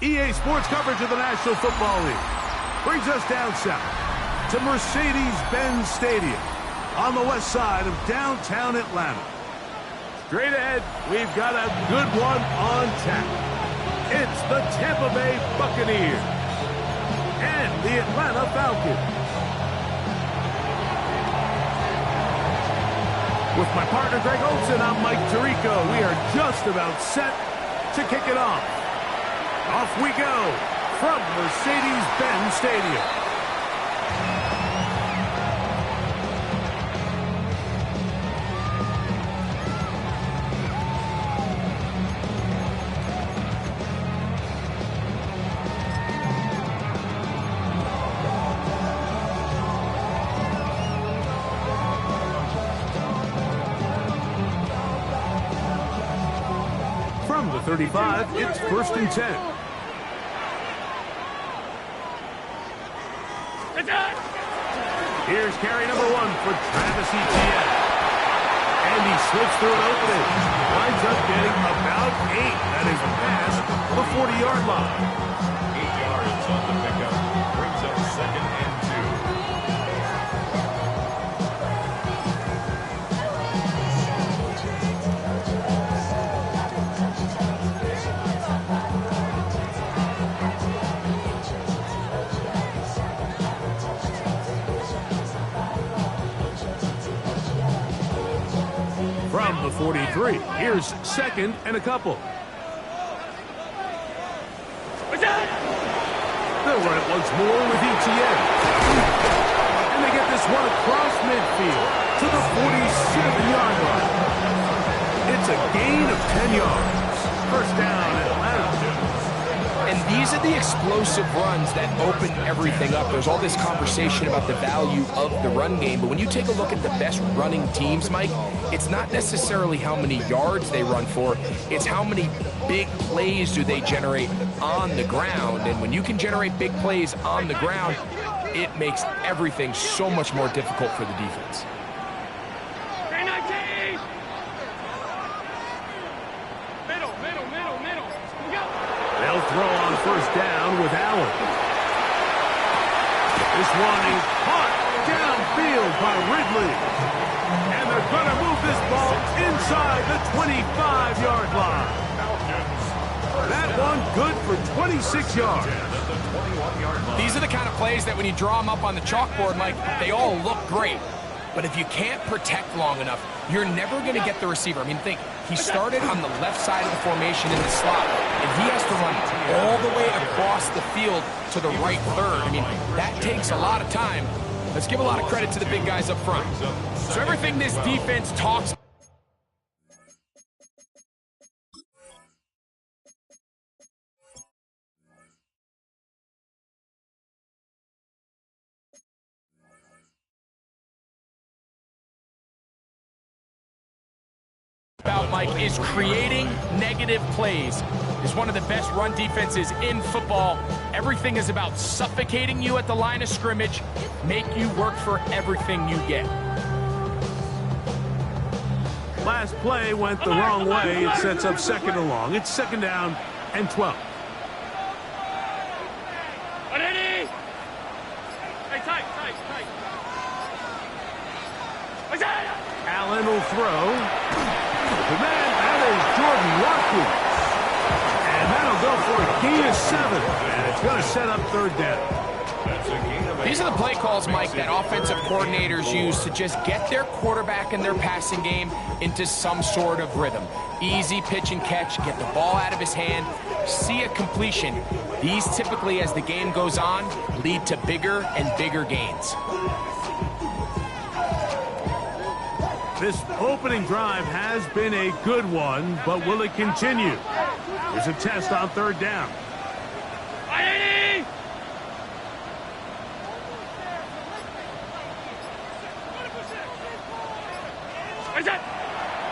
EA Sports coverage of the National Football League brings us down south to Mercedes-Benz Stadium on the west side of downtown Atlanta. Straight ahead, we've got a good one on tap. It's the Tampa Bay Buccaneers and the Atlanta Falcons. With my partner Greg Olsen, I'm Mike Tirico. We are just about set to kick it off. Off we go from Mercedes-Benz Stadium. From the 35, it's 1st and 10. Here's carry number 1 for Travis Etienne. And he slips through an opening. Winds up getting about 8. That is past the 40-yard line. 8 yards on the pickup. Brings up 2nd and 2. From the 43, here's 2nd and a couple. They'll run it once more with Etienne. And they get this one across midfield to the 47-yard line. It's a gain of 10 yards. 1st down, Atlanta. And these are the explosive runs that open everything up. There's all this conversation about the value of the run game, but when you take a look at the best running teams, Mike, it's not necessarily how many yards they run for, it's how many big plays do they generate on the ground. And when you can generate big plays on the ground, it makes everything so much more difficult for the defense. They'll throw on 1st down with Allen. This one is caught downfield by Ridley. And they're going to move this ball inside the 25-yard line. That one good for 26 yards. These are the kind of plays that when you draw them up on the chalkboard, Mike, they all look great. But if you can't protect long enough, you're never going to get the receiver. I mean, think, he started on the left side of the formation in the slot, and he has to run all the way across the field to the right third. I mean, that takes a lot of time. Let's give a lot of credit to the big guys up front. So everything this defense talks about, Mike, is creating negative plays. Is one of the best run defenses in football. Everything is about suffocating you at the line of scrimmage, make you work for everything you get. Last play went the wrong way. It sets up 2nd and long. It's 2nd down and 12. Allen will throw. The man, that is Jordan Watkins. And that'll go for a gain of 7. And it's going to set up 3rd down. These are the play calls, Mike, that offensive coordinators use to just get their quarterback and their passing game into some sort of rhythm. Easy pitch and catch, get the ball out of his hand, see a completion. These typically, as the game goes on, lead to bigger and bigger gains. This opening drive has been a good one, but will it continue? Here's a test on 3rd down.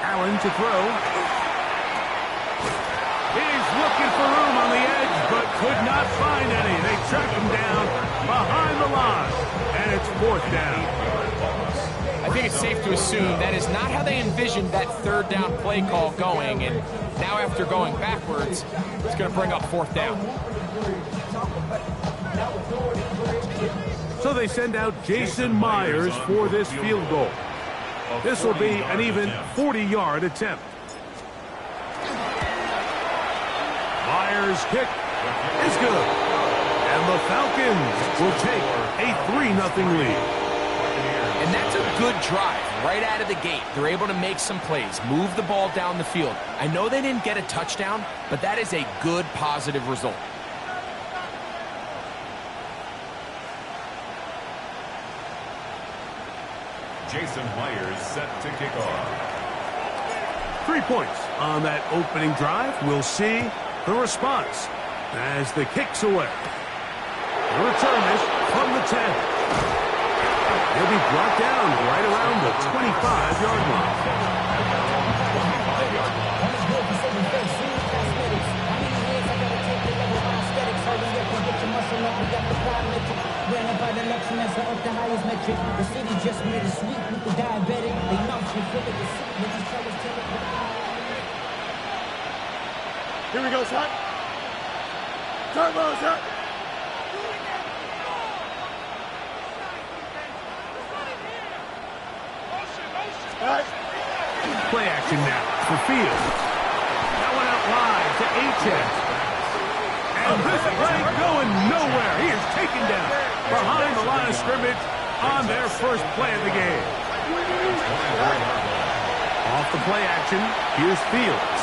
Allen to throw. He's looking for room on the edge, but could not find any. They track him down behind the line, and it's 4th down. I think it's safe to assume that is not how they envisioned that third down play call going, and now after going backwards, it's going to bring up fourth down. So they send out Jason Myers for this field goal. This will be an even 40-yard attempt. Myers' kick is good. And the Falcons will take a 3-0 lead. And that's a good drive right out of the gate. They're able to make some plays, move the ball down the field. I know they didn't get a touchdown, but that is a good, positive result. Jason Myers set to kick off. 3 points on that opening drive. We'll see the response as the kick's away. The return is from the 10. He'll be brought down right around the 25-yard line. The city just made a sweep with the diabetic. They mouth you full of the seat. Here we go, son. Turbo, son. Play action now for Fields. That went out wide to Achane. And this play going nowhere. He is taken down behind the line of scrimmage on their first play of the game. Off the play action, here's Fields.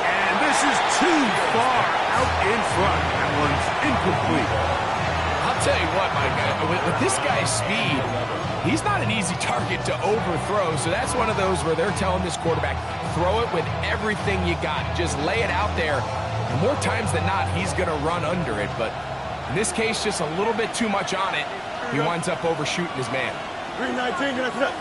And this is too far out in front. That one's incomplete. I'll tell you what, Mike, with this guy's speed, he's not an easy target to overthrow, so that's one of those where they're telling this quarterback, throw it with everything you got. Just lay it out there. And more times than not, he's going to run under it, but in this case, just a little bit too much on it. He winds up overshooting his man. 319, that's it.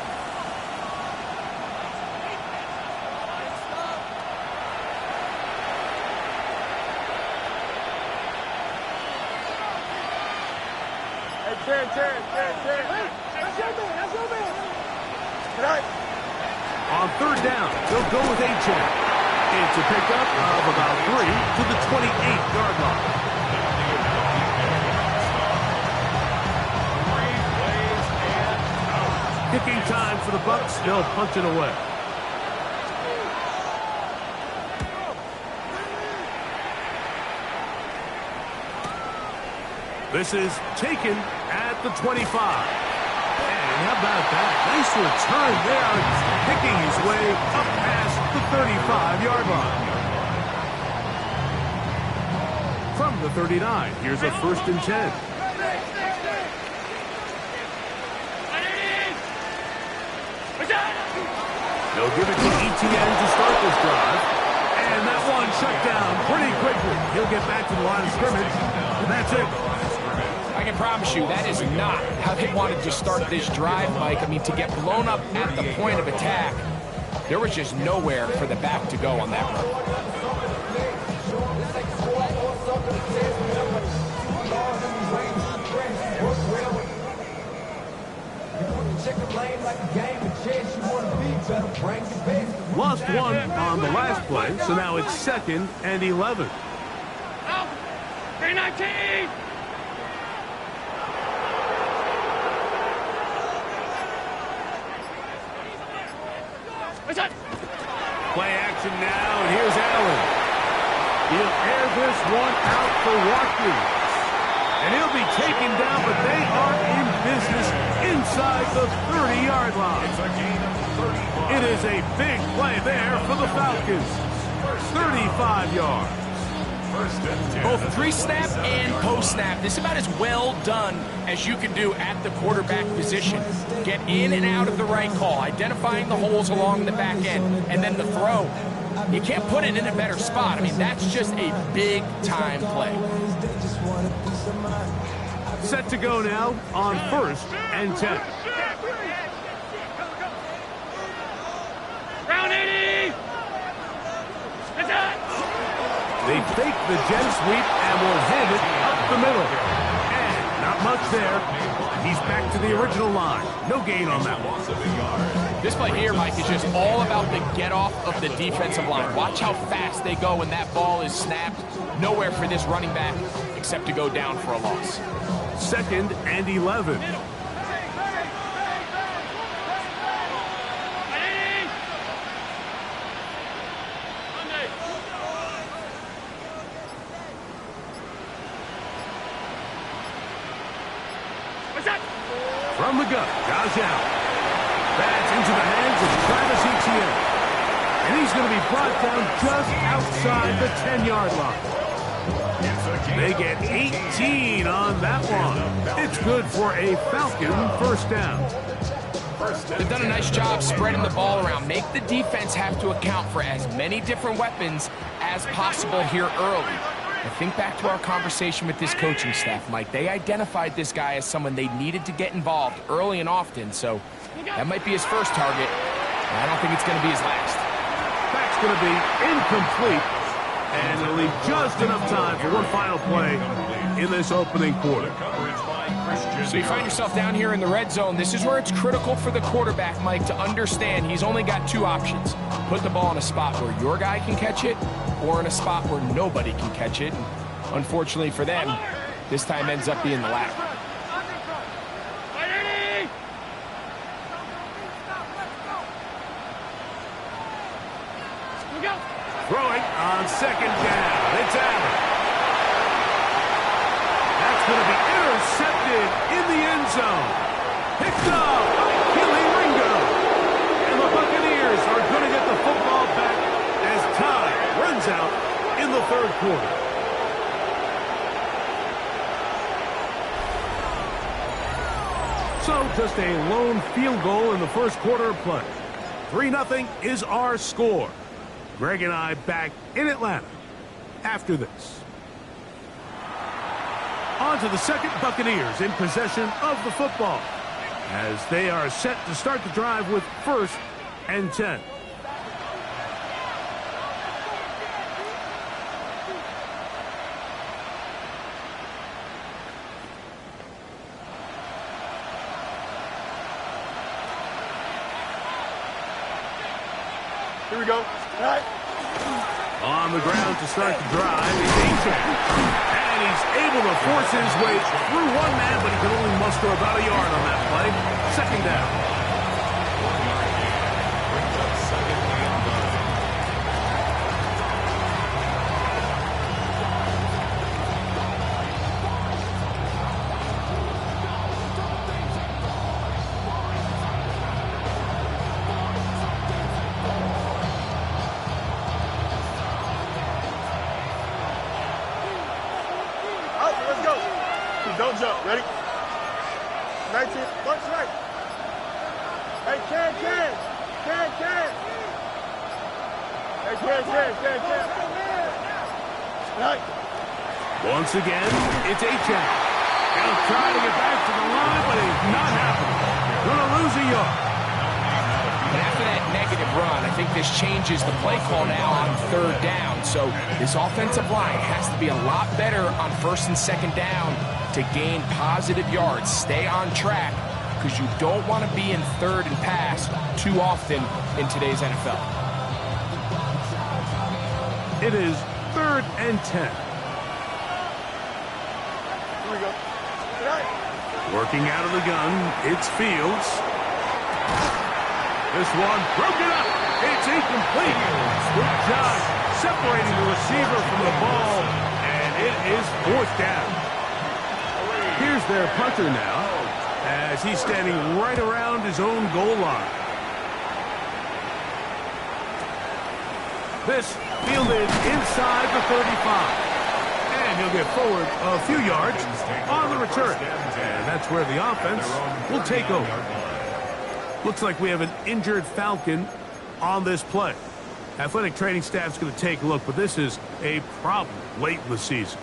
Hey, Terry. That's your man. Right. On third down, they'll go with Achane. It's a pickup of about 3 to the 28-yard line. Kicking time for the Bucs. They'll punch it away. This is taken at the 25. And how about that? Nice return there. Picking his way up past the 35-yard line. From the 39, here's a 1st and 10. They'll give it to Etienne to start this drive. And that one shut down pretty quickly. He'll get back to the line of scrimmage. And that's it. I can promise you that is not how they wanted to start this drive, Mike. I mean, to get blown up at the point of attack, there was just nowhere for the back to go on that run. Lost one on the last play, so now it's 2nd and 11. Out. 319. Play action now, and here's Allen. He'll air this one out for Watkins. And he'll be taken down, but they are in business inside the 30-yard line. It's a gain of 35. It is a big play there for the Falcons. 35 yards. First and 10. Both pre-snap and post-snap. This is about as well done as you can do at the quarterback position. Get in and out of the right call, identifying the holes along the back end, and then the throw. You can't put it in a better spot. I mean, that's just a big-time play. Set to go now on 1st and 10. Round 80. They fake the jet sweep and will hand it up the middle. And not much there. He's back to the original line. No gain on that one. Loss of a yard. This play here, Mike, is just all about the get-off of the defensive line. Watch how fast they go when that ball is snapped. Nowhere for this running back except to go down for a loss. 2nd and 11. From the gun, Josh Allen. That's into the hands of Travis Etienne. And he's going to be brought down just outside the 10-yard line. They get 18 on that one. It's good for a Falcon first down. They've done a nice job spreading the ball around. Make the defense have to account for as many different weapons as possible here early. I think back to our conversation with this coaching staff, Mike. They identified this guy as someone they needed to get involved early and often, so that might be his first target, and I don't think it's going to be his last. That's going to be incomplete, and it'll leave just enough time for one final play in this opening quarter. So you find yourself down here in the red zone. This is where it's critical for the quarterback, Mike, to understand he's only got two options. Put the ball in a spot where your guy can catch it, or in a spot where nobody can catch it. And unfortunately for them, this time ends up being the latter. Throwing on 2nd down. It's Allen. That's going to be intercepted in the end zone. Picked up by Kelee Ringo. And the Buccaneers are going to get the football back as time runs out in the 3rd quarter. So just a lone field goal in the 1st quarter of play. 3-0 is our score. Greg and I back in Atlanta after this. On to the 2nd, Buccaneers in possession of the football as they are set to start the drive with 1st and 10. Here we go. All right. On the ground to start the drive is Achane. And he's able to force his way through one man, but he can only muster about a yard on that play. 2nd down. Don't jump. Ready? 19. Punch right. Hey, Ken. Hey, Ken. Right. Once again, it's Achane. He'll try to get back to the line, but it's not happening. Going to lose a yard. And after that negative run, I think this changes the play call now on 3rd down. So this offensive line has to be a lot better on 1st and 2nd down to gain positive yards. Stay on track because you don't want to be in 3rd and pass too often in today's NFL. It is 3rd and 10. Here we go. Right. Working out of the gun, it's Fields. This one broken up. It's incomplete. Good job separating the receiver from the ball, and it is 4th down. Here's their punter now as he's standing right around his own goal line. This fielded inside the 35. And he'll get forward a few yards on the return. And that's where the offense will take over. Looks like we have an injured Falcon on this play. Athletic training staff's going to take a look, but this is a problem late in the season.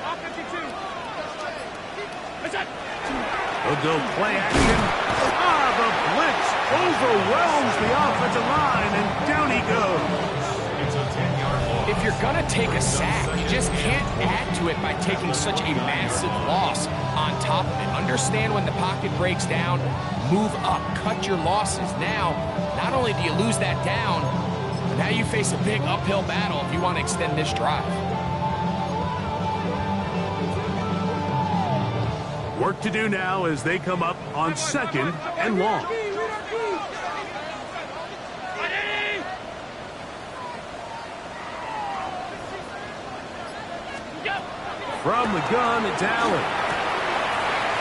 Offensive 2. What's that? They'll go play action. The blitz overwhelms the offensive line, and down he goes. It's a 10-yard loss. If you're going to take a sack, you just can't add to it by taking such a massive loss on top of it. Understand when the pocket breaks down, move up, cut your losses. Now, not only do you lose that down, but now you face a big uphill battle if you want to extend this drive. Work to do now as they come up on 2nd and long. From the gun, it's Allen.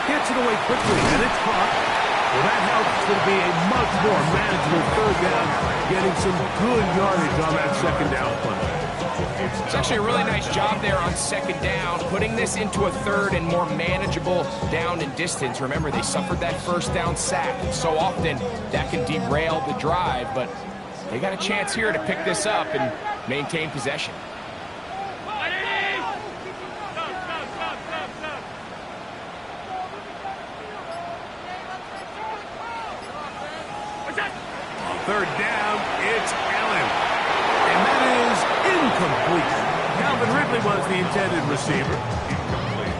Gets it away quickly, and it's caught. Well, that helps. It's going to be a much more manageable 3rd down, getting some good yardage on that 2nd down play. It's actually a really nice job there on 2nd down, putting this into a 3rd and more manageable down and distance. Remember, they suffered that 1st down sack, and so often that can derail the drive, but they got a chance here to pick this up and maintain possession. Third down, it's Allen. And that is incomplete. Calvin Ridley was the intended receiver.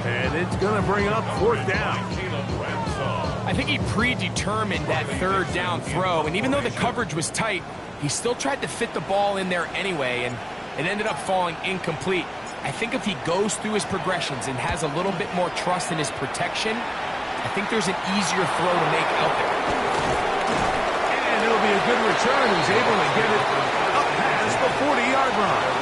And it's going to bring up 4th down. I think he predetermined that 3rd down throw, and even though the coverage was tight, he still tried to fit the ball in there anyway, and it ended up falling incomplete. I think if he goes through his progressions and has a little bit more trust in his protection, I think there's an easier throw to make out there. It'll be a good return. He's able to get it up past the 40-yard line.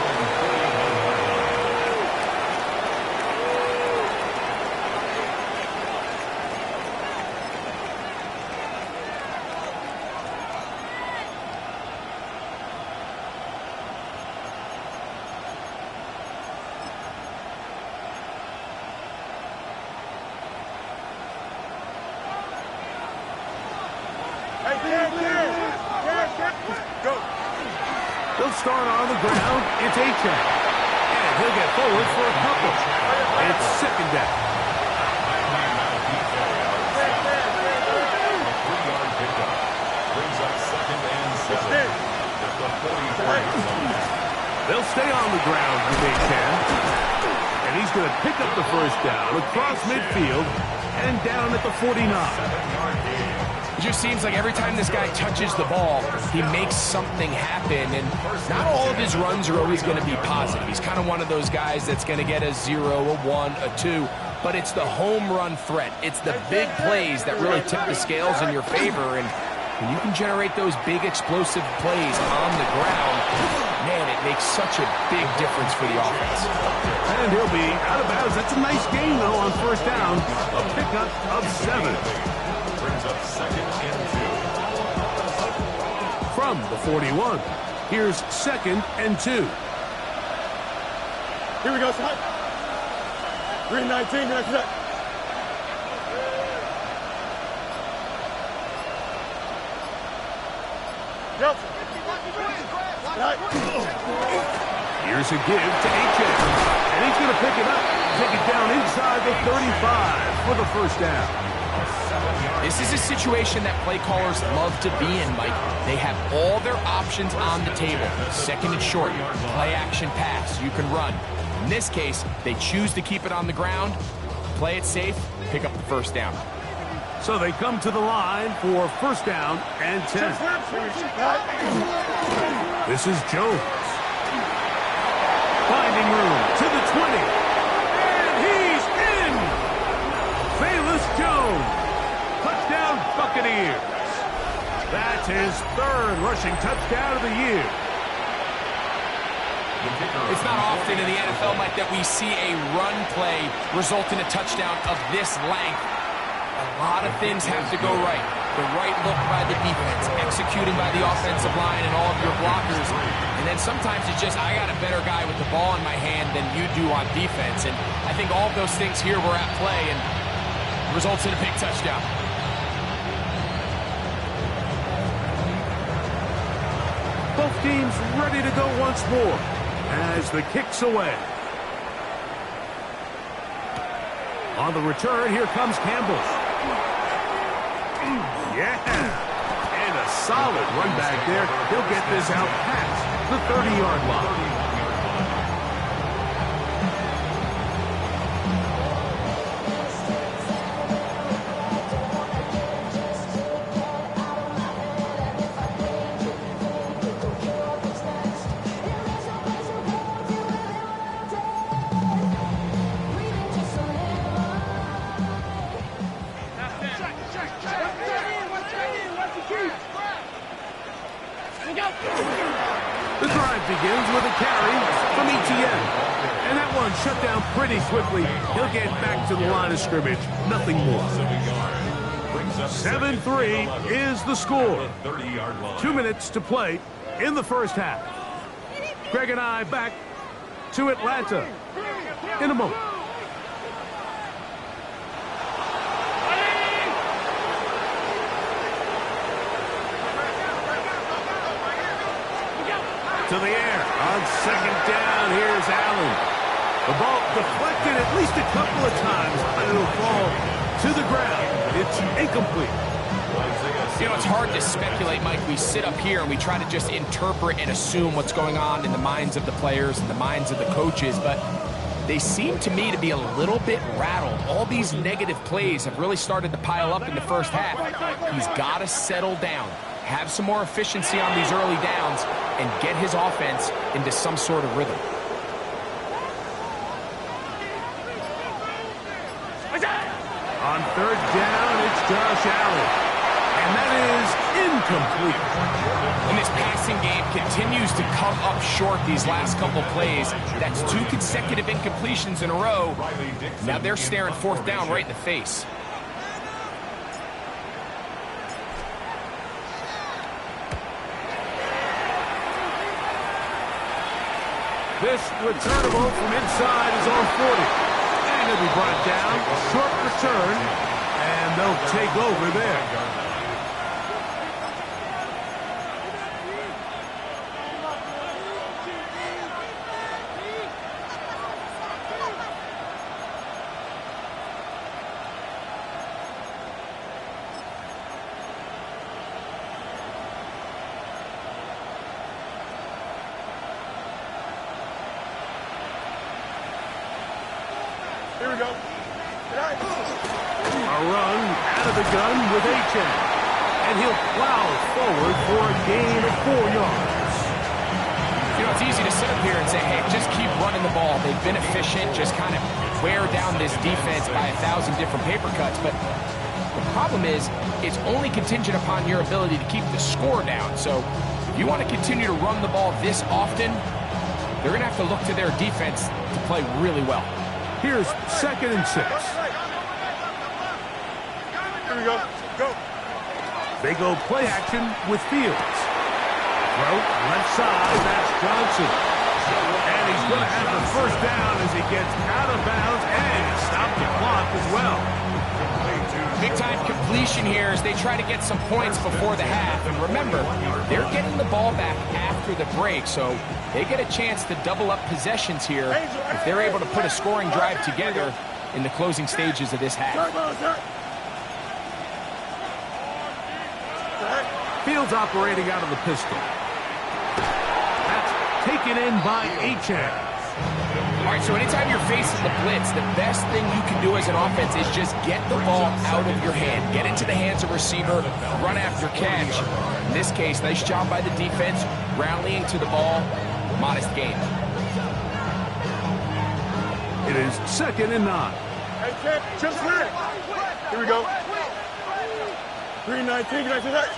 They'll start on the ground. It's Achane. And he'll get forward for a couple. It's 2nd down. They'll stay on the ground with Achane. And he's going to pick up the 1st down across midfield and down at the 49. It just seems like every time this guy touches the ball, he makes something happen, and not all of his runs are always going to be positive. He's kind of one of those guys that's going to get a 0, a 1, a 2, but it's the home run threat. It's the big plays that really tip the scales in your favor, and when you can generate those big explosive plays on the ground, man, it makes such a big difference for the offense. And he'll be out of bounds. That's a nice gain, though, on 1st down. A pickup of 7. Brings up 2nd and 2. From the 41, here's 2nd and 2. Here we go, son. 3:19, next set. Yep. Here's a give to Achane. And he's going to pick it up. Take it down inside the 35 for the 1st down. This is a situation that play callers love to be in, Mike. They have all their options on the table. 2nd and short, play action pass, you can run. In this case, they choose to keep it on the ground, play it safe, pick up the 1st down. So they come to the line for 1st down and 10. This is Jones. Finding room to the 20. And he's in! Velus Jones. Touchdown, Buccaneers. That's his 3rd rushing touchdown of the year. It's not often in the NFL, Mike, that we see a run play result in a touchdown of this length. A lot of things have to go right. The right look by the defense, executing by the offensive line and all of your blockers. And then sometimes it's just, I got a better guy with the ball in my hand than you do on defense. And I think all of those things here were at play and results in a big touchdown. Both teams ready to go once more as the kick's away. On the return, here comes Campbell. Yeah. And a solid run back there. He'll get this out past the 30-yard line. The drive begins with a carry from Etienne. And that one shut down pretty quickly. He'll get back to the line of scrimmage. Nothing more. 7-3 is the score. 2 minutes to play in the first half. Greg and I back to Atlanta in a moment. To the air on second down. Here's Allen. The ball deflected at least a couple of times, but it'll fall to the ground. It's incomplete. You know, it's hard to speculate, Mike. We sit up here and we try to just interpret and assume what's going on in the minds of the players and the minds of the coaches, but they seem to me to be a little bit rattled. All these negative plays have really started to pile up in the first half. He's got to settle down, have some more efficiency on these early downs, and get his offense into some sort of rhythm. On third down, it's Josh Allen. And that is incomplete. And this passing game continues to come up short these last couple plays. That's 2 consecutive incompletions in a row. Now they're staring fourth down right in the face. This returnable from inside is on 40. And he'll be brought down. Short return. And they'll take over there. Here we go. A run out of the gun with Achane. And he'll plow forward for a gain of 4 yards. You know, it's easy to sit up here and say, hey, just keep running the ball. They've been efficient, just kind of wear down this defense by 1,000 different paper cuts. But the problem is, it's only contingent upon your ability to keep the score down. So if you want to continue to run the ball this often, they're going to have to look to their defense to play really well. Here's 2nd and 6. Here we go. Go. They go play action with Fields. Throw left side, that's Johnson. And he's going to have the first down as he gets out of bounds and stop the clock as well. Big-time completion here as they try to get some points before the half. And remember, they're getting the ball back after the break, so they get a chance to double up possessions here if they're able to put a scoring drive together in the closing stages of this half. Fields operating out of the pistol. That's taken in by Achane. All right, so anytime you're facing the blitz, the best thing you can do as an offense is just get the ball out of your hand. Get into the hands of receiver, run after catch. In this case, nice job by the defense, rallying to the ball. Modest gain. It is 2nd and 9. Hey, Ken, just here. Here we go. 3-19, can I see that?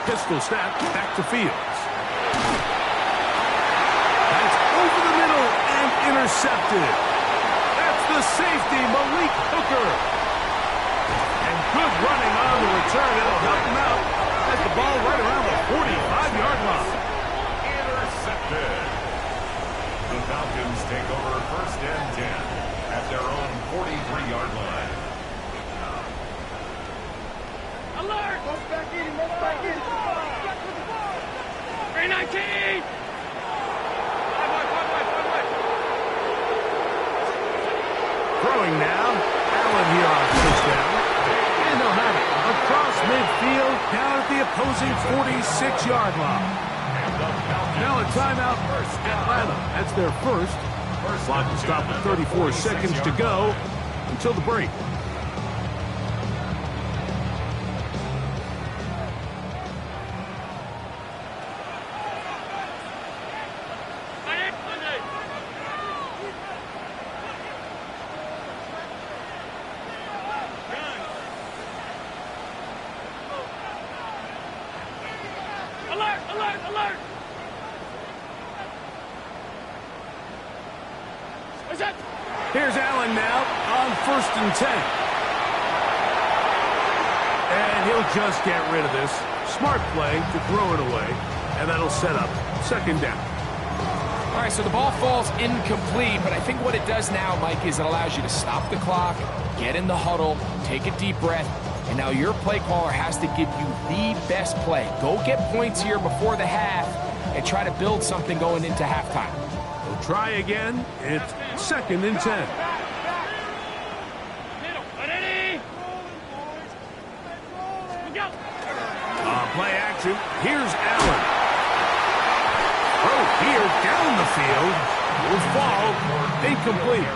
Pistol snap, back to Fields. That's over the middle and intercepted. That's the safety, Malik Hooker. And good running on the return. It'll help him out. That's the ball right around the 45-yard line. Intercepted. The Falcons take over 1st and 10 at their own 43-yard line. Alert! Go back in, go back in. 3-19! Throwing now. Allen here on 1st down. And they'll have it across midfield, down at the opposing 46-yard line. Now a timeout, Atlanta. That's their first. Clock will stop with 34 seconds to go until the break. Alert! Alert! Alert! Here's Allen now on 1st and 10. And he'll just get rid of this. Smart play to throw it away. And that'll set up 2nd down. All right, so the ball falls incomplete, but I think what it does now, Mike, is it allows you to stop the clock, get in the huddle, take a deep breath, and now your play caller has to give you the best play. Go get points here before the half and try to build something going into halftime. We'll try again. It's 2nd and 10. Play action. Here's Allen. Here down the field. Will fall. Incomplete.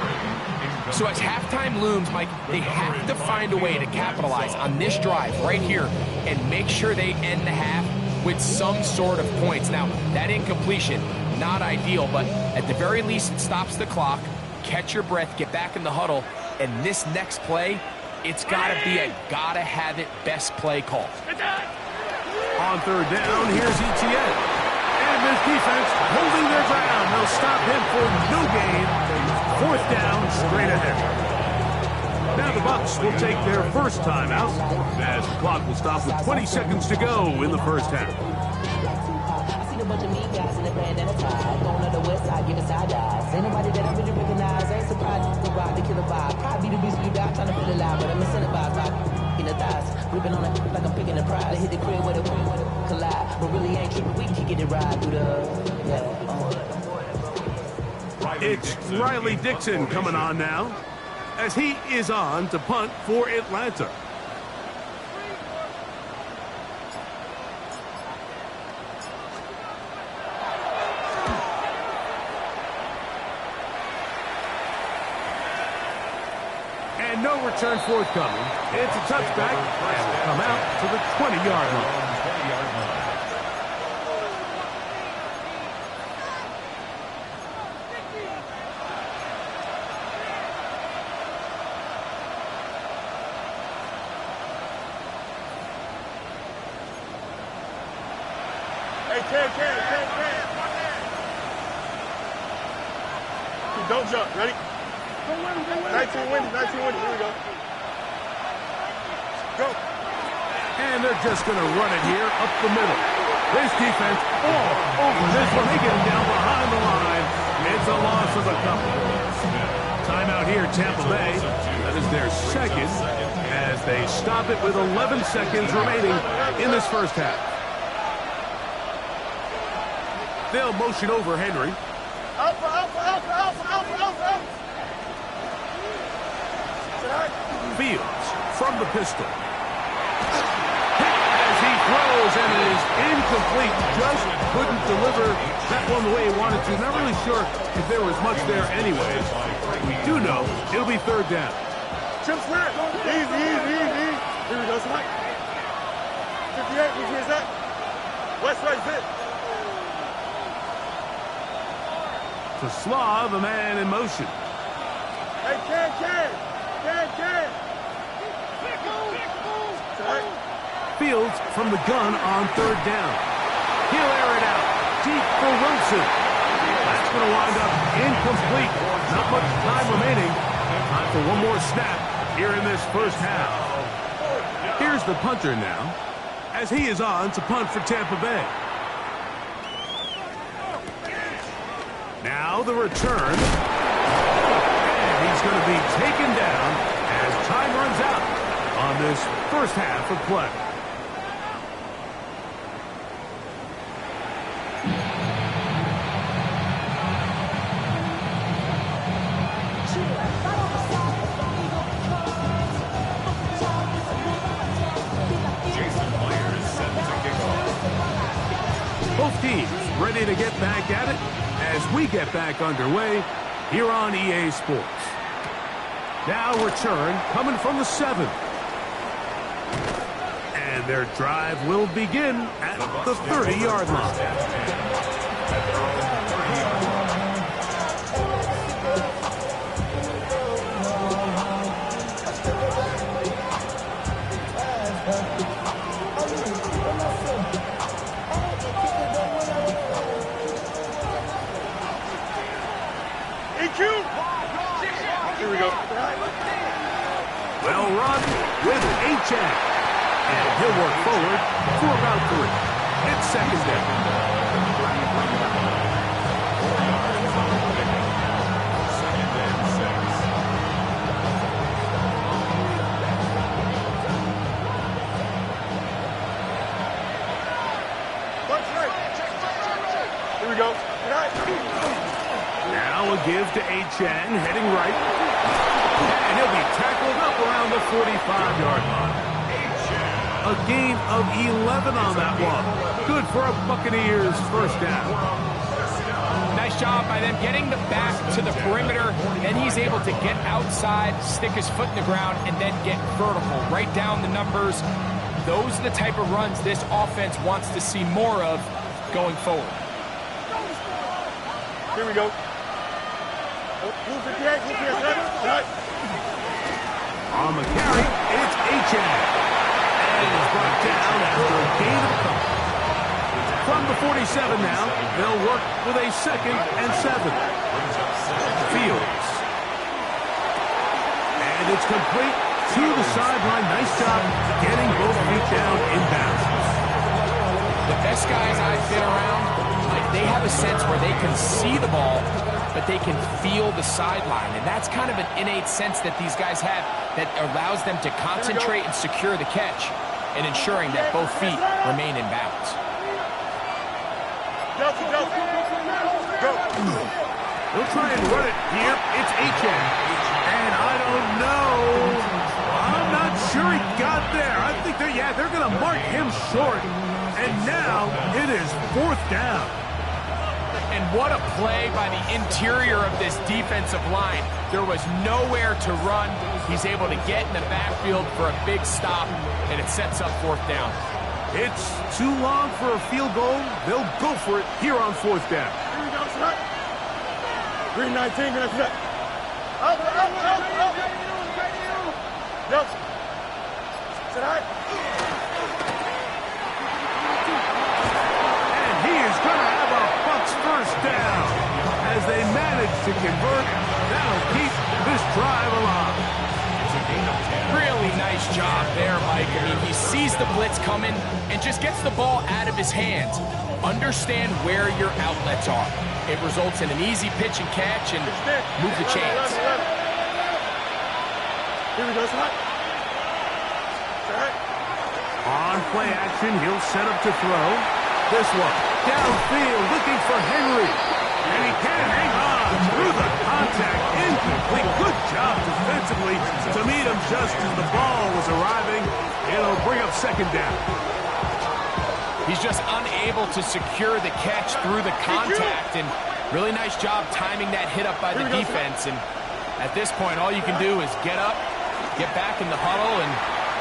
So as halftime looms, Mike, they have to find a way to capitalize on this drive right here and make sure they end the half with some sort of points. Now, that incompletion, not ideal, but at the very least, it stops the clock. Catch your breath, get back in the huddle, and this next play, it's got to be a gotta-have-it best play call. On 3rd down, here's Etienne. And this defense holding their ground. They'll stop him for no gain. 4th down, straight ahead. Now the Bucs will take their first timeout as the clock will stop with 20 seconds to go in the first half. I seen a bunch of mean guys in the bandana tie. Going to the west side, giving side eyes. Ain't nobody that I really recognize. Ain't surprised to ride the killer vibe. Probably the beast you got trying to feel alive, but I'm incentivized by in the thighs. Ripping on it like I'm picking the pride. I hit the crib with a collide. But really ain't tripping. We can get it right through the It's Riley Dixon coming on now as he is on to punt for Atlanta. And no return forthcoming. It's a touchback and will come out to the 20-yard line. Don't jump. Ready? 19 windy. Here we go. Go. And they're just going to run it here up the middle. This defense all over this one. They get him down behind the line. It's a loss of a couple. Timeout here, Tampa Bay. That is their second as they stop it with 11 seconds remaining in this first half. They'll motion over Henry. Fields from the pistol. As he throws, and it is incomplete. Just couldn't deliver that one the way he wanted to. Not really sure if there was much there anyways. We do know it'll be 3rd down. Chip Smith. Easy. Here we go, Smith. 58, which is that? West right fit. To Slav, a man in motion. Hey, Can. Fields from the gun on 3rd down. He'll air it out deep for Wilson. That's going to wind up incomplete. Not much time remaining. Time for one more snap here in this first half. Here's the punter now as he is on to punt for Tampa Bay. Now the return. And he's going to be taken down as time runs out on this first half of play. Jason Both teams ready to get back at it as we get back underway here on EA Sports. Now return coming from the 7. And their drive will begin at the 30-yard line. Here we go. Well run with Achane. And he'll work forward for about 3. It's second down. Here we go. Now a give to Achane, heading right. And he'll be tackled up around the 45-yard line. A gain of 11 on that one. Good for a Buccaneers first down. Nice job by them getting the back to the perimeter. Then he's able to get outside, stick his foot in the ground, and then get vertical. Right down the numbers. Those are the type of runs this offense wants to see more of going forward. Here we go. On the carry, it's Achane. And it is brought down after a gain of a couple. From the 47 now, they'll work with a 2nd and 7. Fields. And it's complete to the sideline. Nice job getting both feet down inbounds. The best guys I've been around, they have a sense where they can see the ball, but they can feel the sideline. And that's kind of an innate sense that these guys have that allows them to concentrate and secure the catch and ensuring that both feet remain in bounds. Go. They'll try and run it here. It's Achane. And I don't know. I'm not sure he got there. I think they're going to mark him short. And now it is 4th down. And what a play by the interior of this defensive line. There was nowhere to run. He's able to get in the backfield for a big stop, and it sets up 4th down. It's too long for a field goal. They'll go for it here on 4th down. Here we go, Snap. 319, gonna flip. Up. Yep. Sit high. And he is going to have a Bucs first down. As they manage to convert, that'll keep this drive alive. Really nice job there, Mike. I mean, he sees the blitz coming and just gets the ball out of his hands. Understand where your outlets are. It results in an easy pitch and catch and move the chains. Here we go, Snap. On play action, he'll set up to throw. This one, downfield, looking for Henry. And he can hang on through the contact. Incomplete. Good job defensively to meet him just as the ball was arriving. It'll bring up 2nd down. He's just unable to secure the catch through the contact. And really nice job timing that hit up by the defense. And at this point, all you can do is get up, get back in the huddle, and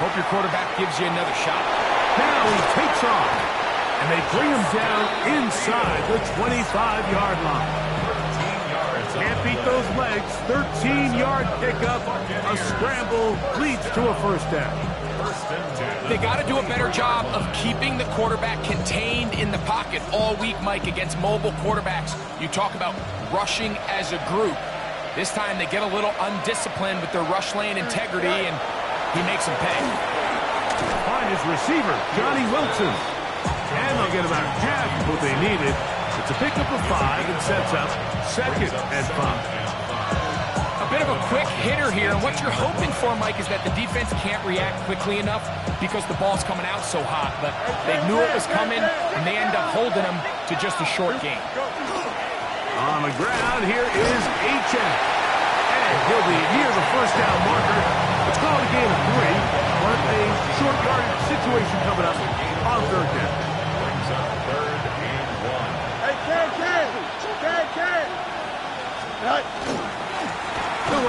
hope your quarterback gives you another shot. Now he takes off. And they bring him down inside the 25-yard line. Can't beat those legs. 13-yard pickup. A scramble leads to a first down. They got to do a better job of keeping the quarterback contained in the pocket all week, Mike, against mobile quarterbacks. You talk about rushing as a group. This time they get a little undisciplined with their rush lane integrity, and he makes them pay. Find his receiver, Johnny Wilson. And they'll get about half of what they needed. It's a pickup of 5 and sets up 2nd and 5. A bit of a quick hitter here, and what you're hoping for, Mike, is that the defense can't react quickly enough because the ball's coming out so hot. But they knew it was coming, and they end up holding them to just a short gain. On the ground, here is Achane. And he'll be near the first down marker. It's called a gain of 3, but a short yardage situation coming up on 3rd down. Brings up 3rd and 1.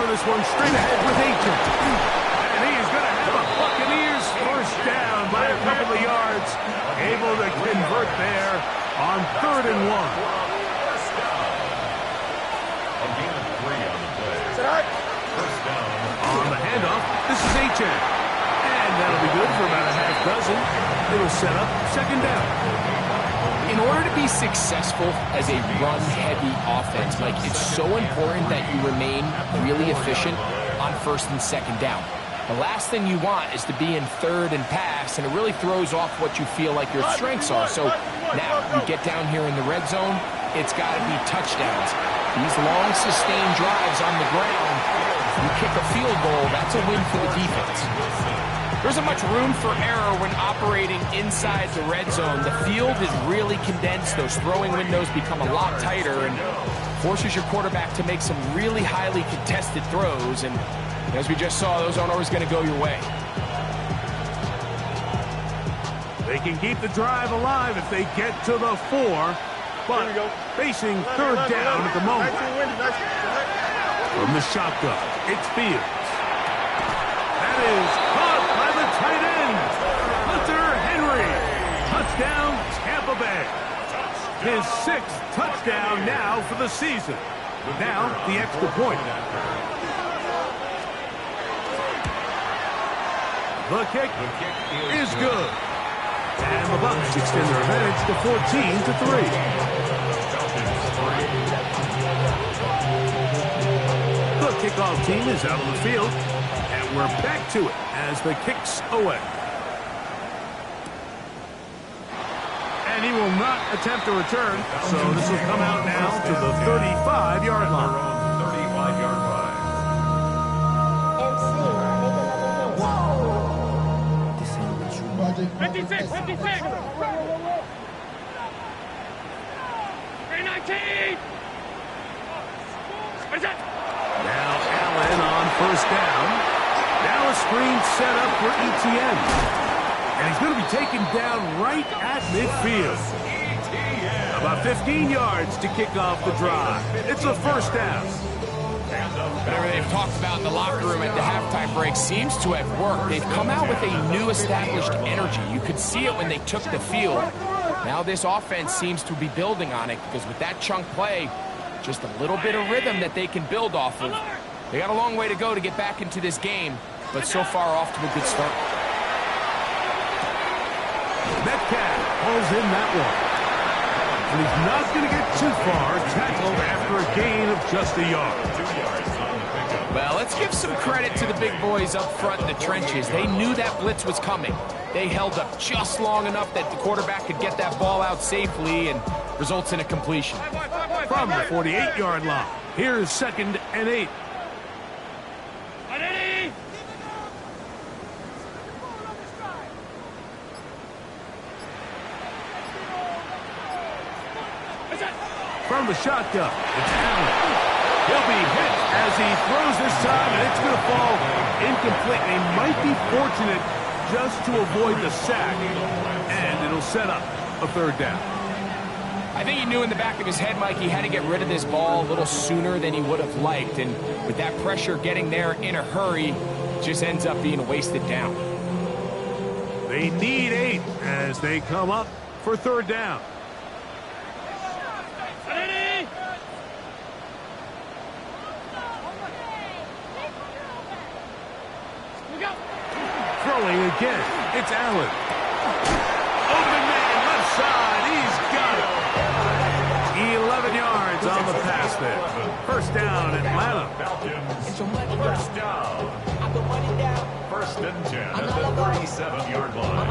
this one straight ahead with Aiken. And he is going to have a Buccaneers first down by a couple of yards. Able to convert there on 3rd and 1. A gain of 3 on the play. First down. On the handoff, this is Aiken. And that'll be good for about a half dozen. It'll set up 2nd down. In order to be successful as a run-heavy offense, Mike, it's so important that you remain really efficient on 1st and 2nd down. The last thing you want is to be in 3rd and pass, and it really throws off what you feel like your strengths are. So now you get down here in the red zone, it's got to be touchdowns. These long, sustained drives on the ground, you kick a field goal, that's a win for the defense. There isn't much room for error when operating inside the red zone. The field is really condensed. Those throwing windows become a lot tighter and forces your quarterback to make some really highly contested throws. And as we just saw, those aren't always going to go your way. They can keep the drive alive if they get to the 4, but facing 3rd down at the moment. From the shotgun, it's Fields. That is caught by the tight end, Hunter Henry. Touchdown, Tampa Bay. His 6th touchdown now for the season. Now, the extra point. The kick is good. And the Bucs extend their advantage to 14-3. The kickoff team is out on the field. And we're back to it as the kick's away. And he will not attempt a return, so this will come out now to the 35-yard line. 35-yard line. 56, 56. 319. What's that? Now Allen on 1st down. Now a screen set up for Etienne. And he's going to be taken down right at midfield. About 15 yards to kick off the drive. It's a 1st down. Whatever they've talked about in the locker room at the halftime break seems to have worked. They've come out with a new established energy. You could see it when they took the field. Now this offense seems to be building on it because with that chunk play, just a little bit of rhythm that they can build off of. They got a long way to go to get back into this game, but so far off to a good start. Metcalf pulls in that one. And he's not going to get too far, tackled after a gain of just a yard. 2 yards on the pickup. Well, let's give some credit to the big boys up front in the trenches. They knew that blitz was coming. They held up just long enough that the quarterback could get that ball out safely and results in a completion. From the 48-yard line, here's 2nd and 8. From the shotgun, it's Allen. He'll be hit as he throws this time, and it's going to fall incomplete. They might be fortunate just to avoid the sack, and it'll set up a 3rd down. I think he knew in the back of his head, Mike, he had to get rid of this ball a little sooner than he would have liked, and with that pressure getting there in a hurry, just ends up being a wasted down. They need 8 as they come up for 3rd down. Throwing again, it's Allen. Open man, left side, he's got it. 11 yards on the pass there. 1st down, Atlanta. Falcons, 1st down. 1st and 10 at the 37-yard line.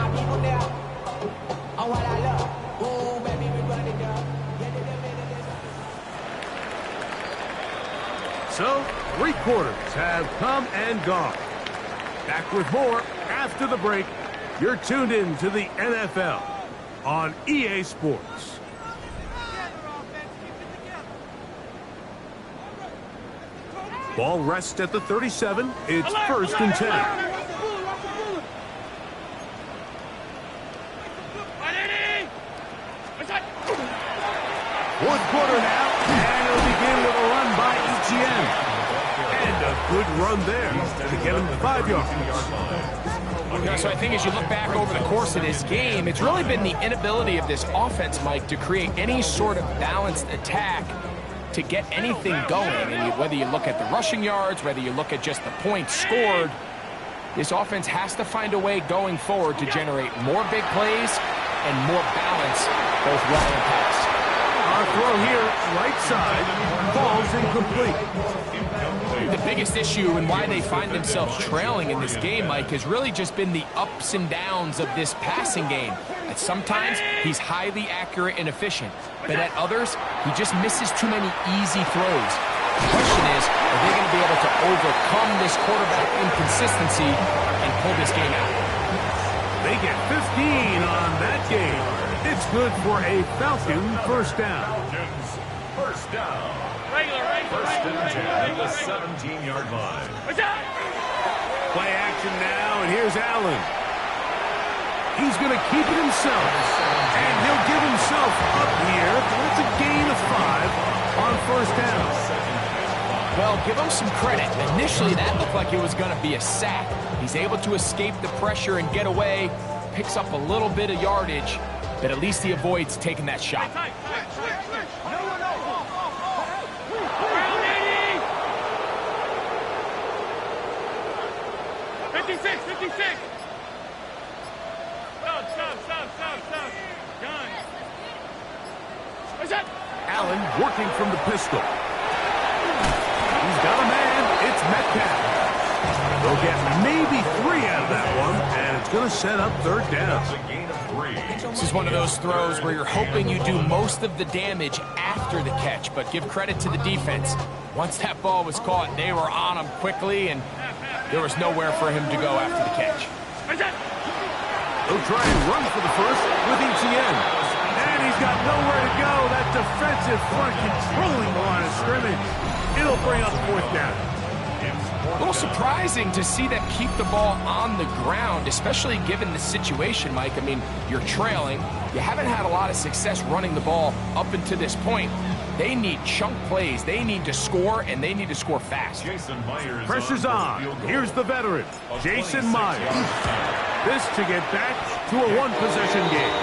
So, 3 quarters have come and gone. Back with more after the break. You're tuned in to the NFL on EA Sports. Ball rests at the 37. It's 1st and 10. Fourth quarter now, and it'll begin with a run by Etienne. And a Good run there to get him 5 yards. So I think as you look back over the course of this game, it's really been the inability of this offense, Mike, to create any sort of balanced attack to get anything going. And whether you look at the rushing yards, whether you look at just the points scored, this offense has to find a way going forward to generate more big plays and more balance, both run and pass. Our throw here, right side, falls incomplete. The biggest issue and why they find themselves trailing in this game, Mike, has really just been the ups and downs of this passing game. At sometimes, he's highly accurate and efficient, but at others, he just misses too many easy throws. The question is, are they going to be able to overcome this quarterback inconsistency and pull this game out? They get 15 on that game. It's good for a Falcon first down. Falcons first down. First and 10 at the 17-yard line. Play action now, and here's Allen. He's going to keep it himself, and he'll give himself up here. That's a gain of 5 on first down. Well, give him some credit. Initially, that looked like it was going to be a sack. He's able to escape the pressure and get away, picks up a little bit of yardage, but at least he avoids taking that shot. 56. Stop. Gun. Allen working from the pistol. He's got a man. It's Metcalf. They'll get maybe 3 out of that one, and it's going to set up third down. That's a gain of 3. This is one of those throws where you're hoping you do most of the damage after the catch, but give credit to the defense. Once that ball was caught, they were on him quickly, and there was nowhere for him to go after the catch. They'll try and run for the first with Etienne. And he's got nowhere to go. That defensive front controlling the line of scrimmage. It'll bring up fourth down. A little surprising to see them keep the ball on the ground, especially given the situation, Mike. I mean, you're trailing. You haven't had a lot of success running the ball up until this point. They need chunk plays. They need to score, and they need to score fast. Jason Myers. Pressure's on. Here's the veteran, Jason Myers. This to get back to a one-possession game.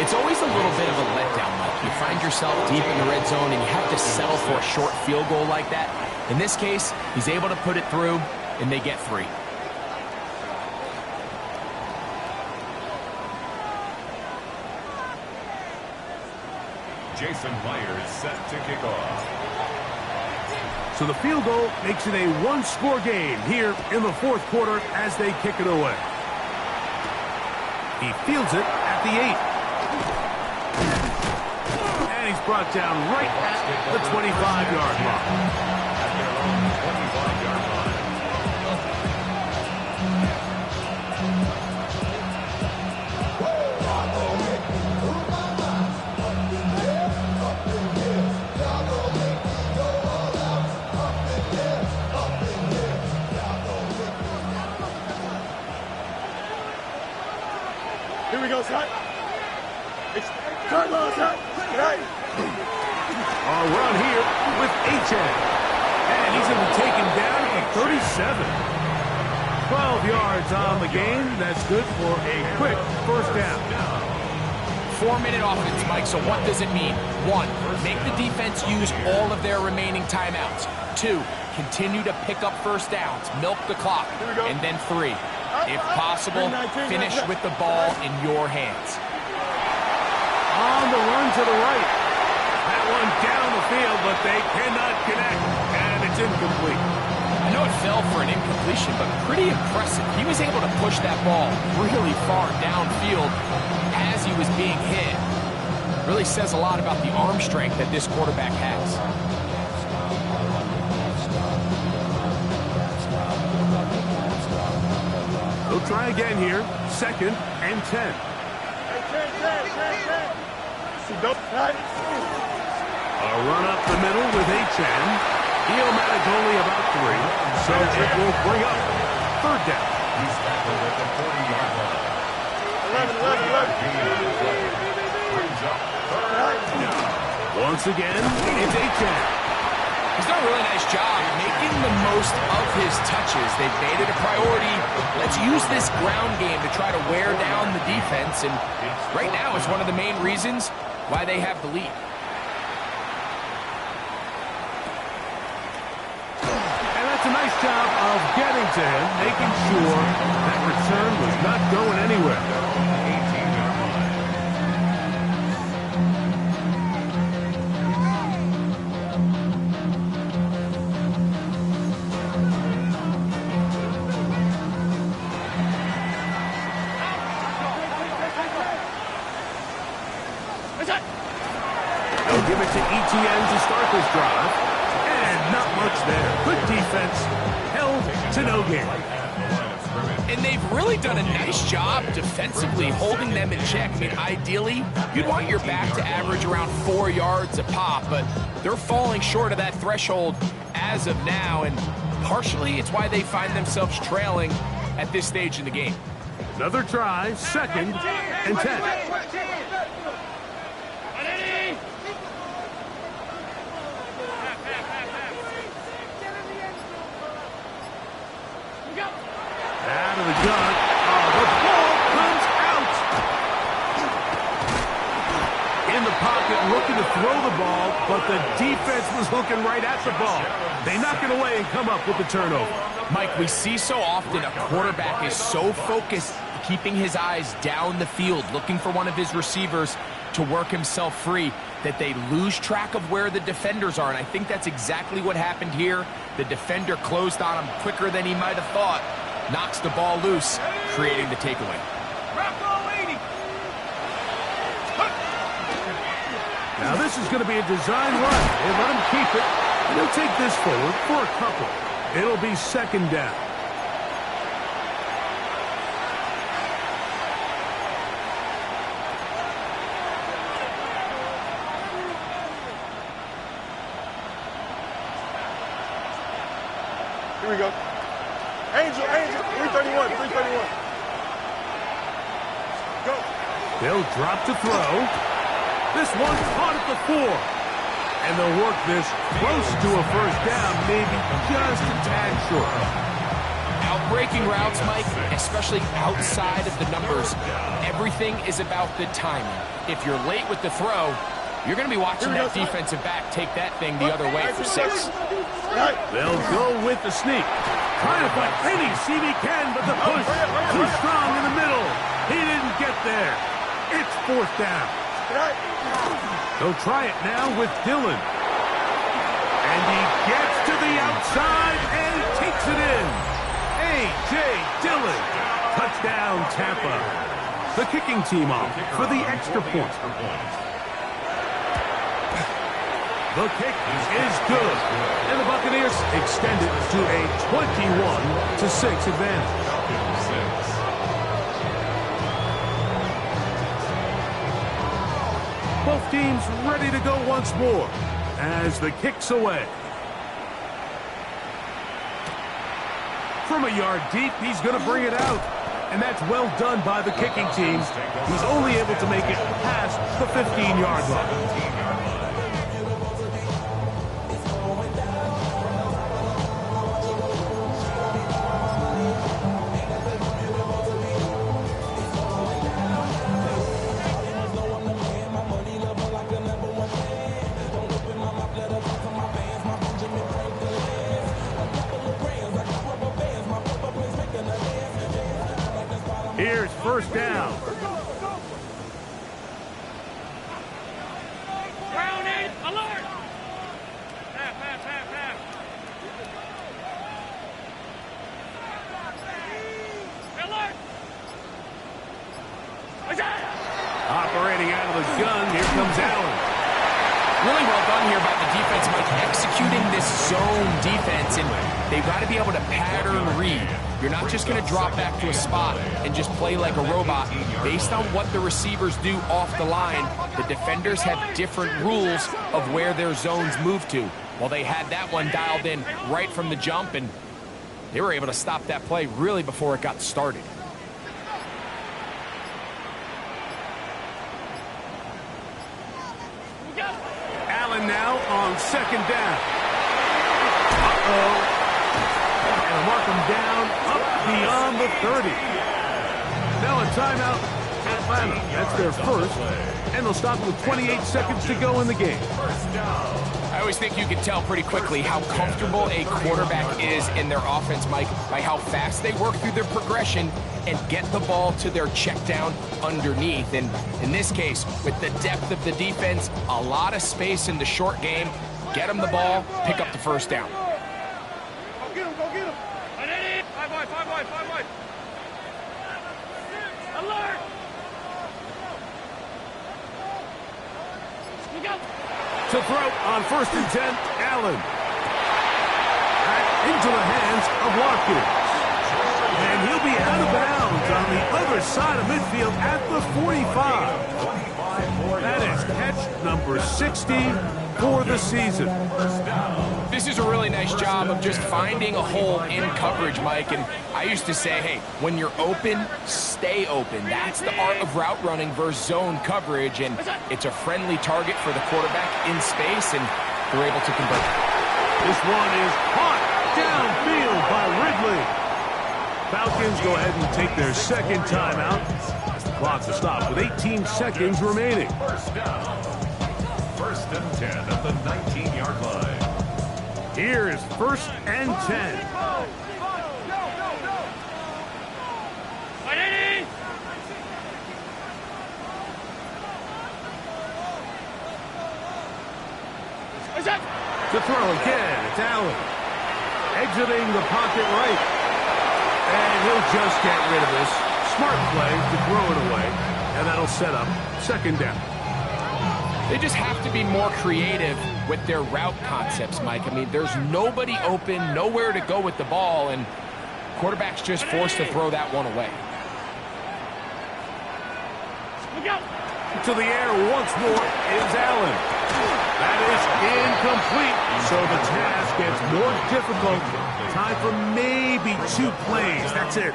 It's always a little bit of a letdown, Mike. You find yourself deep in the red zone, and you have to settle for a short field goal like that. In this case, he's able to put it through, and they get 3. Jason Myers set to kick off. So the field goal makes it a one-score game here in the fourth quarter as they kick it away. He fields it at the 8. And he's brought down right at the 25-yard line. At their own 25-yard line. Here we go, son. It's turn low, son. Right. I'll run here with H.N. And he's going to be taken down at the 37. 12 yards on the game. That's good for a quick first down. 4-minute offense, Mike, so what does it mean? 1, make the defense use all of their remaining timeouts. 2, continue to pick up first downs, milk the clock. And then 3, if possible, finish with the ball in your hands. On the run to the right. That one down the field, but they cannot connect, and it's incomplete. I know it fell for an incompletion, but pretty impressive. He was able to push that ball really far downfield as he was being hit. Really says a lot about the arm strength that this quarterback has. They'll try again here. 2nd and 10. A run up the middle with H.N. He'll manage only about 3, so it will bring up third down. He's tackled at the 40-yard line. 11. Brings up third down. Once again, it's H.N. He's done done a really nice job making the most of his touches. They've made it a priority. Let's use this ground game to try to wear down the defense, and right now is one of the main reasons why they have the lead. And that's a nice job of getting to him, making sure that return was not going anywhere. They'll give it to ETN to start this drive. And not much there. Good defense. Held to no gain. And they've really done a nice job defensively holding them in check. I mean, ideally, you'd want your back to average around 4 yards a pop, but they're falling short of that threshold as of now, and partially it's why they find themselves trailing at this stage in the game. Another try, 2nd and 10. Out of the gun. Oh, the ball comes out. In the pocket, looking to throw the ball, but the defense was looking right at the ball. They knock it away and come up with the turnover. Mike, we see so often a quarterback is so focused, keeping his eyes down the field, looking for one of his receivers to work himself free, that they lose track of where the defenders are. And I think that's exactly what happened here. The defender closed on him quicker than he might have thought. Knocks the ball loose, creating the takeaway. Now this is going to be a design run. They let him keep it. And he'll take this forward for a couple. It'll be 2nd down. Here we go. Angel, 331, 331. Go. They'll drop to throw. This one's caught at the 4. And they'll work this close to a 1st down, maybe just a tad short. Outbreaking routes, Mike, especially outside of the numbers, everything is about the timing. If you're late with the throw, you're going to be watching that defensive back take that thing the other way for 6. They'll go with the sneak. Trying to find any seam he can, but the push too strong in the middle. He didn't get there. It's 4th down. They'll try it now with Dillon. And he gets to the outside and takes it in. A.J. Dillon. Touchdown, Tampa. The kicking team off for the extra point. The kick is good. And the Buccaneers extend it to a 21-6 advantage. Both teams ready to go once more as the kick's away. From a yard deep, he's going to bring it out. And that's well done by the kicking team. He's only able to make it past the 15-yard line. Here's 1st down. Browning, alert! Pass. Alert! Operating out of the gun, here comes Allen. Really well done here by the defense, Mike, executing this zone defense, and they've got to be able to pattern read. You're not just going to drop back to a spot and just play like a robot. Based on what the receivers do off the line, the defenders have different rules of where their zones move to. Well, they had that one dialed in right from the jump, and they were able to stop that play really before it got started. Allen now on 2nd down. Uh-oh. And mark them down up beyond the 30. Now a timeout, Atlanta. That's their first. And they'll stop with 28 seconds to go in the game. I always think you can tell pretty quickly how comfortable a quarterback is in their offense, Mike, by how fast they work through their progression and get the ball to their check down underneath. And in this case, with the depth of the defense, a lot of space in the short game, get them the ball, pick up the first down. Go get him, go get him. Five wide, five wide, five wide. Alert! Look out! To throw on 1st and 10, Allen. Back into the hands of Watkins. And he'll be out of bounds on the other side of midfield at the 45. That is catch number 60 for the season. This is a really nice job of just finding a hole in coverage, Mike. And I used to say, hey, when you're open, stay open. That's the art of route running versus zone coverage. And it's a friendly target for the quarterback in space, and they're able to convert. This one is caught downfield by Ridley. Falcons go ahead and take their second timeout. The clock to stop with 18 seconds remaining. First down. 1st and 10 at the 19-yard line. Here is 1st and 10. To throw again, it's Allen. Exiting the pocket right. And he'll just get rid of this. Smart play to throw it away. And that'll set up 2nd down. They just have to be more creative with their route concepts, Mike. I mean, there's nobody open, nowhere to go with the ball, and quarterback's just forced to throw that one away. Look out! To the air once more is Allen. That is incomplete, so the task gets more difficult. Time for maybe 2 plays. That's it.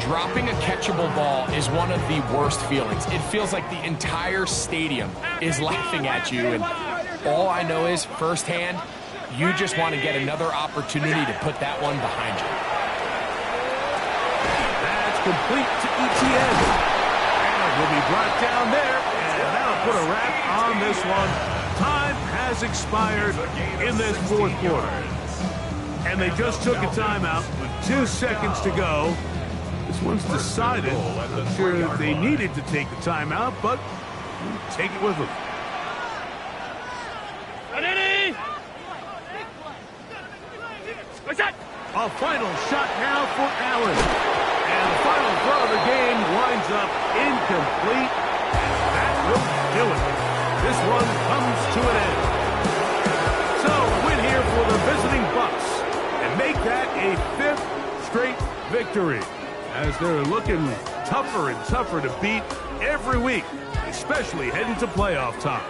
Dropping a catchable ball is one of the worst feelings. It feels like the entire stadium is laughing at you, and all I know is firsthand, you just want to get another opportunity to put that one behind you. That's complete to ETN. And will be brought down there, and that'll put a wrap on this one. Time has expired in this 4th quarter. And they just took a timeout with 2 seconds to go. This one's decided. I'm sure they needed to take the timeout, but take it with them. What's that? A final shot now for Allen. And the final throw of the game winds up incomplete. And that will do it. This one comes to an end. So, win here for the visiting Bucks. And make that a 5th straight victory, as they're looking tougher and tougher to beat every week, especially heading to playoff time.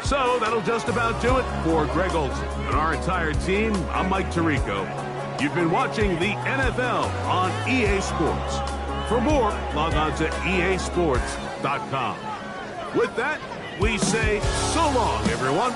So that'll just about do it for Greg Olsen and our entire team. I'm Mike Tirico. You've been watching the NFL on EA Sports. For more, log on to easports.com. With that, we say so long, everyone.